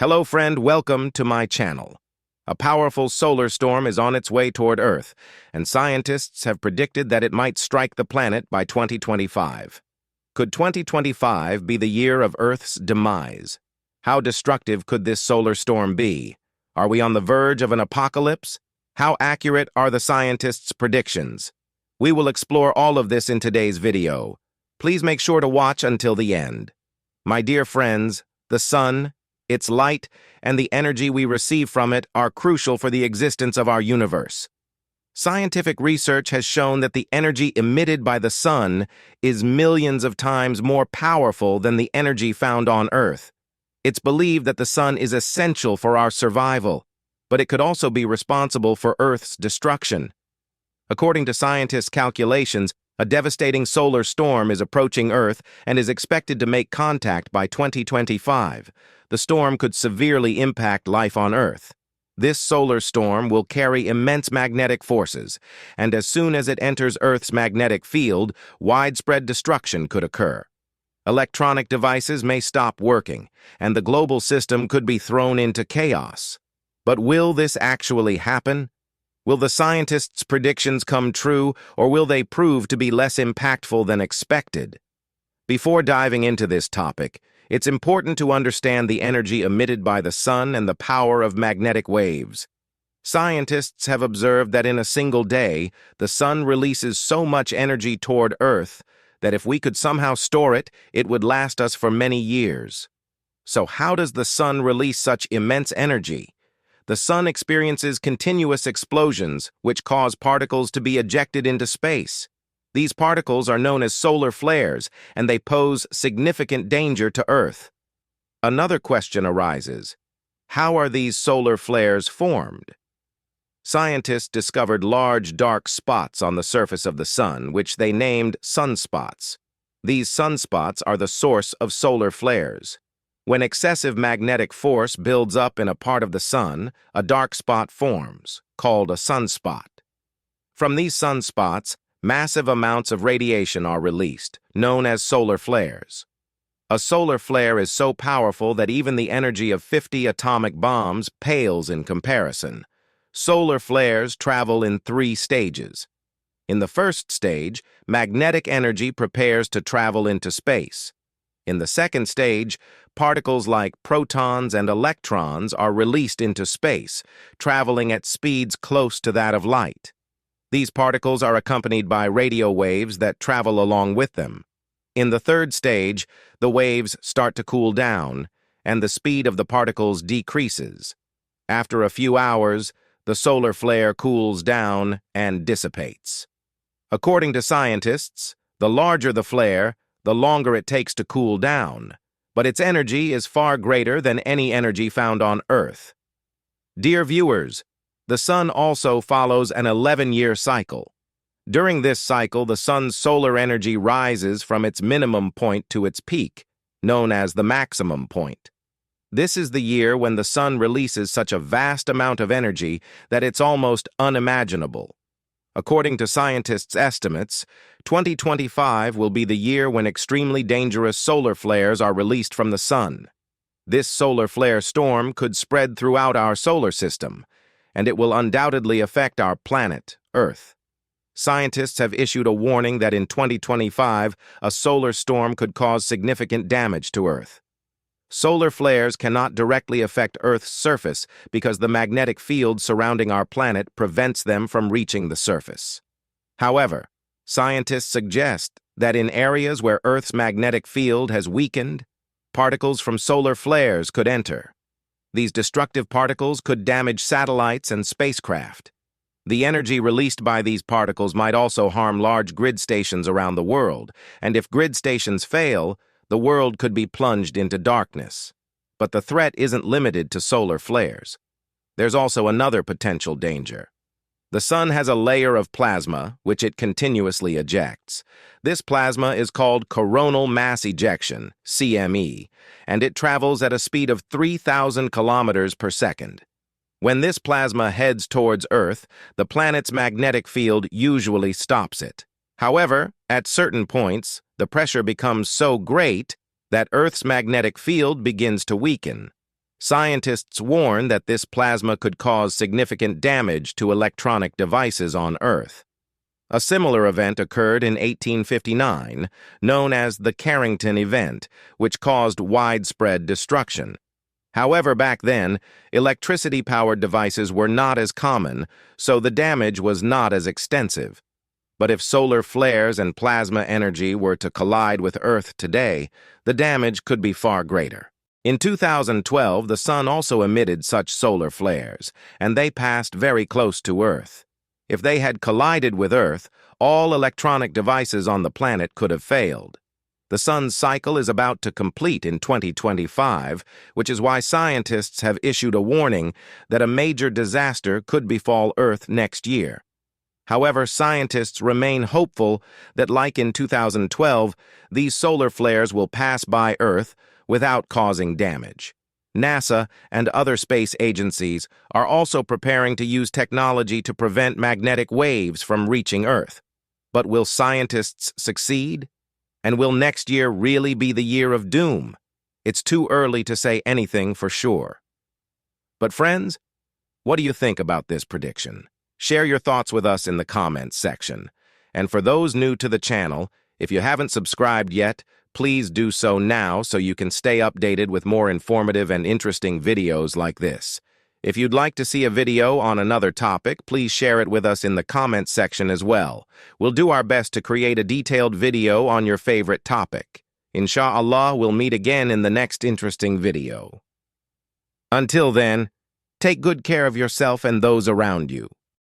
Hello friend, welcome to my channel. A powerful solar storm is on its way toward Earth, and scientists have predicted that it might strike the planet by 2025. Could 2025 be the year of Earth's demise? How destructive could this solar storm be? Are we on the verge of an apocalypse? How accurate are the scientists' predictions? We will explore all of this in today's video. Please make sure to watch until the end. My dear friends, the sun, its light, and the energy we receive from it are crucial for the existence of our universe. Scientific research has shown that the energy emitted by the sun is millions of times more powerful than the energy found on Earth. It's believed that the sun is essential for our survival, but it could also be responsible for Earth's destruction. According to scientists' calculations, a devastating solar storm is approaching Earth and is expected to make contact by 2025. The storm could severely impact life on Earth. This solar storm will carry immense magnetic forces, and as soon as it enters Earth's magnetic field, widespread destruction could occur. Electronic devices may stop working, and the global system could be thrown into chaos. But will this actually happen? Will the scientists' predictions come true, or will they prove to be less impactful than expected? Before diving into this topic, it's important to understand the energy emitted by the sun and the power of magnetic waves. Scientists have observed that in a single day, the sun releases so much energy toward Earth that if we could somehow store it, it would last us for many years. So how does the sun release such immense energy? The sun experiences continuous explosions, which cause particles to be ejected into space. These particles are known as solar flares, and they pose significant danger to Earth. Another question arises: how are these solar flares formed? Scientists discovered large dark spots on the surface of the sun, which they named sunspots. These sunspots are the source of solar flares. When excessive magnetic force builds up in a part of the sun, a dark spot forms, called a sunspot. From these sunspots, massive amounts of radiation are released, known as solar flares. A solar flare is so powerful that even the energy of 50 atomic bombs pales in comparison. Solar flares travel in 3 stages. In the first stage, magnetic energy prepares to travel into space. In the second stage, particles like protons and electrons are released into space, traveling at speeds close to that of light. These particles are accompanied by radio waves that travel along with them. In the third stage, the waves start to cool down, and the speed of the particles decreases. After a few hours, the solar flare cools down and dissipates. According to scientists, the larger the flare, the longer it takes to cool down, but its energy is far greater than any energy found on Earth. Dear viewers, the sun also follows an 11-year cycle. During this cycle, the sun's solar energy rises from its minimum point to its peak, known as the maximum point. This is the year when the sun releases such a vast amount of energy that it's almost unimaginable. According to scientists' estimates, 2025 will be the year when extremely dangerous solar flares are released from the sun. This solar flare storm could spread throughout our solar system, and it will undoubtedly affect our planet, Earth. Scientists have issued a warning that in 2025, a solar storm could cause significant damage to Earth. Solar flares cannot directly affect Earth's surface because the magnetic field surrounding our planet prevents them from reaching the surface. However, scientists suggest that in areas where Earth's magnetic field has weakened, particles from solar flares could enter. These destructive particles could damage satellites and spacecraft. The energy released by these particles might also harm large grid stations around the world, and if grid stations fail, the world could be plunged into darkness. But the threat isn't limited to solar flares. There's also another potential danger. The sun has a layer of plasma, which it continuously ejects. This plasma is called coronal mass ejection, CME, and it travels at a speed of 3,000 kilometers per second. When this plasma heads towards Earth, the planet's magnetic field usually stops it. However, at certain points, the pressure becomes so great that Earth's magnetic field begins to weaken. Scientists warn that this plasma could cause significant damage to electronic devices on Earth. A similar event occurred in 1859, known as the Carrington event, which caused widespread destruction. However, back then, electricity-powered devices were not as common, so the damage was not as extensive. But if solar flares and plasma energy were to collide with Earth today, the damage could be far greater. In 2012, the Sun also emitted such solar flares, and they passed very close to Earth. If they had collided with Earth, all electronic devices on the planet could have failed. The Sun's cycle is about to complete in 2025, which is why scientists have issued a warning that a major disaster could befall Earth next year. However, scientists remain hopeful that, like in 2012, these solar flares will pass by Earth without causing damage. NASA and other space agencies are also preparing to use technology to prevent magnetic waves from reaching Earth. But will scientists succeed? And will next year really be the year of doom? It's too early to say anything for sure. But friends, what do you think about this prediction? Share your thoughts with us in the comments section. And for those new to the channel, if you haven't subscribed yet, please do so now so you can stay updated with more informative and interesting videos like this. If you'd like to see a video on another topic, please share it with us in the comments section as well. We'll do our best to create a detailed video on your favorite topic. Inshallah, we'll meet again in the next interesting video. Until then, take good care of yourself and those around you.